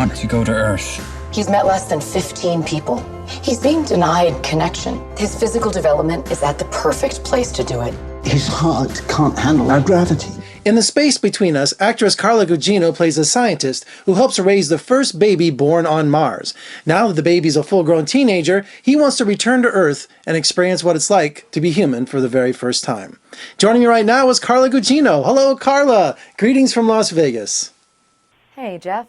back to go to Earth. He's met less than 15 people. He's being denied connection. His physical development is at the perfect place to do it. His heart can't handle our gravity. In The Space Between Us, actress Carla Gugino plays a scientist who helps raise the first baby born on Mars. Now that the baby's a full-grown teenager, he wants to return to Earth and experience what it's like to be human for the very first time. Joining me right now is Carla Gugino. Hello, Carla. Greetings from Las Vegas. Hey, Jeff.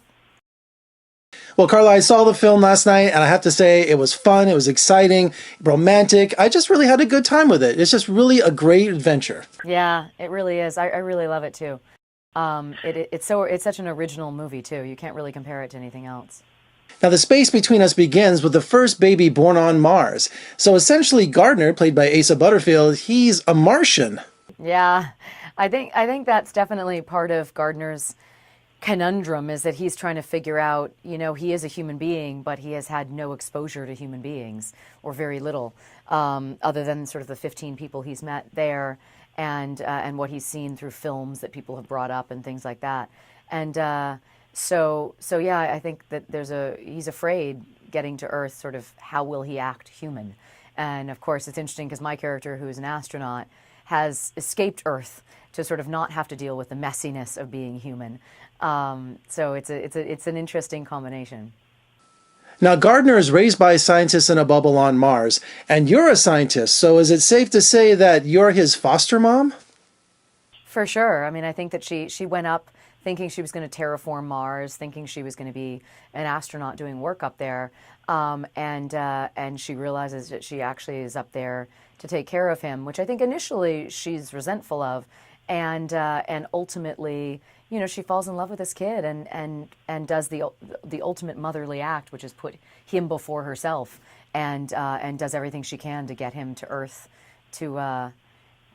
Well, Carla, I saw the film last night, and I have to say it was fun, it was exciting, romantic. I just really had a good time with it. It's just really a great adventure. Yeah, it really is. I really love it too. It's such an original movie too. You can't really compare it to anything else. Now, The Space Between Us begins with the first baby born on Mars. So essentially, Gardner, played by Asa Butterfield, he's a Martian. Yeah, I think that's definitely part of Gardner's conundrum, is that he's trying to figure out, he is a human being, but he has had no exposure to human beings, or very little, other than sort of the 15 people he's met there, and what he's seen through films that people have brought up and things like that. And so yeah, I think that he's afraid getting to Earth, sort of how will he act human. And of course, it's interesting because my character, who is an astronaut, has escaped Earth to sort of not have to deal with the messiness of being human. So it's an interesting combination. Now, Gardner is raised by scientists in a bubble on Mars, and you're a scientist, so is it safe to say that you're his foster mom? For sure. I mean, I think that she went up thinking she was going to terraform Mars, thinking she was going to be an astronaut doing work up there, and she realizes that she actually is up there to take care of him, which I think initially she's resentful of, and ultimately, she falls in love with this kid and does the ultimate motherly act, which is put him before herself, and does everything she can to get him to Earth to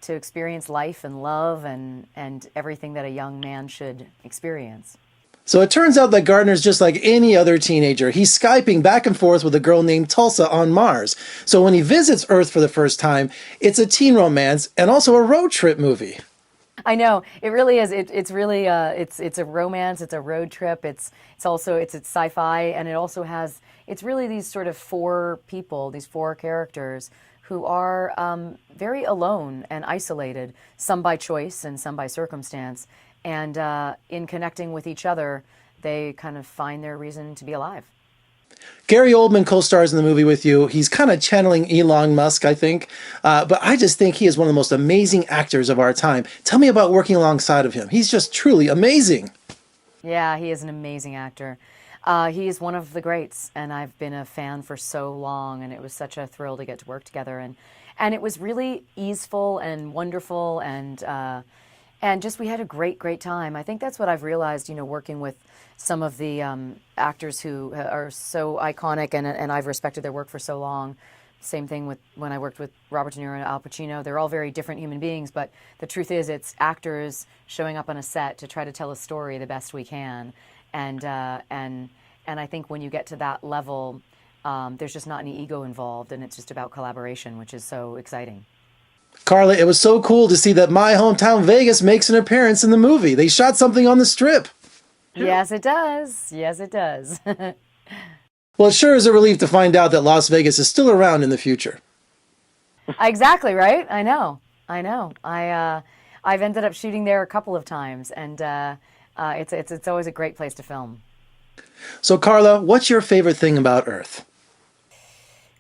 experience life and love and everything that a young man should experience. So it turns out that Gardner's just like any other teenager. He's Skyping back and forth with a girl named Tulsa on Mars. So when he visits Earth for the first time, it's a teen romance and also a road trip movie. I know, it really is. It's really it's a romance. It's a road trip. It's sci-fi, and it's really these sort of four people, these four characters who are very alone and isolated, some by choice and some by circumstance. And in connecting with each other, they kind of find their reason to be alive. Gary Oldman co-stars in the movie with you. He's kind of channeling Elon Musk, I think. But I just think he is one of the most amazing actors of our time. Tell me about working alongside of him. He's just truly amazing. Yeah, he is an amazing actor. He is one of the greats, and I've been a fan for so long, and it was such a thrill to get to work together. And it was really easeful and wonderful, and just we had a great time. I think that's what I've realized, working with some of the actors who are so iconic, and I've respected their work for so long. Same thing with when I worked with Robert De Niro and Al Pacino. They're all very different human beings, but the truth is it's actors showing up on a set to try to tell a story the best we can. And I think when you get to that level, there's just not any ego involved, and it's just about collaboration, which is so exciting. Carla, it was so cool to see that my hometown Vegas makes an appearance in the movie. They shot something on the Strip. Yes, it does. Yes, it does. Well, it sure is a relief to find out that Las Vegas is still around in the future. Exactly, right? I know. I've ended up shooting there a couple of times, and it's always a great place to film. So, Carla, what's your favorite thing about Earth?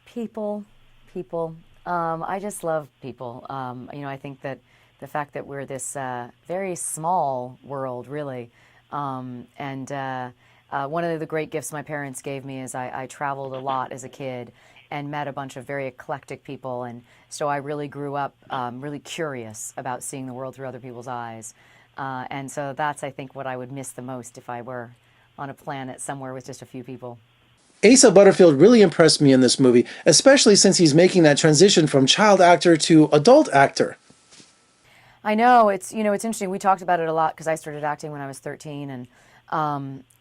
People. I just love people. I think that the fact that we're this very small world, really, and one of the great gifts my parents gave me is I traveled a lot as a kid and met a bunch of very eclectic people, and so I really grew up really curious about seeing the world through other people's eyes, and so that's, I think, what I would miss the most if I were on a planet somewhere with just a few people. Asa Butterfield really impressed me in this movie, especially since he's making that transition from child actor to adult actor. I know, it's interesting. We talked about it a lot because I started acting when I was 13,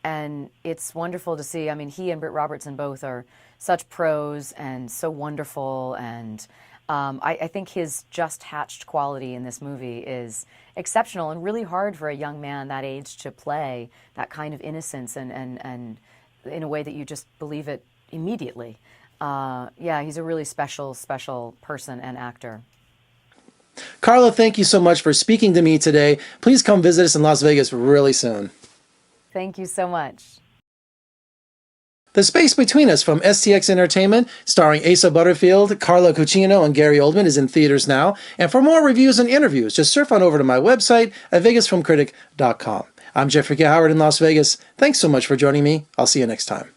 and it's wonderful to see. I mean, he and Britt Robertson both are such pros and so wonderful, and I think his just hatched quality in this movie is exceptional and really hard for a young man that age to play that kind of innocence and in a way that you just believe it immediately. Yeah, he's a really special, special person and actor. Carla, thank you so much for speaking to me today. Please come visit us in Las Vegas really soon. Thank you so much. The Space Between Us from STX Entertainment, starring Asa Butterfield, Carla Gugino, and Gary Oldman, is in theaters now. And for more reviews and interviews, just surf on over to my website at vegasfilmcritic.com. I'm Jeffrey K. Howard in Las Vegas. Thanks so much for joining me. I'll see you next time.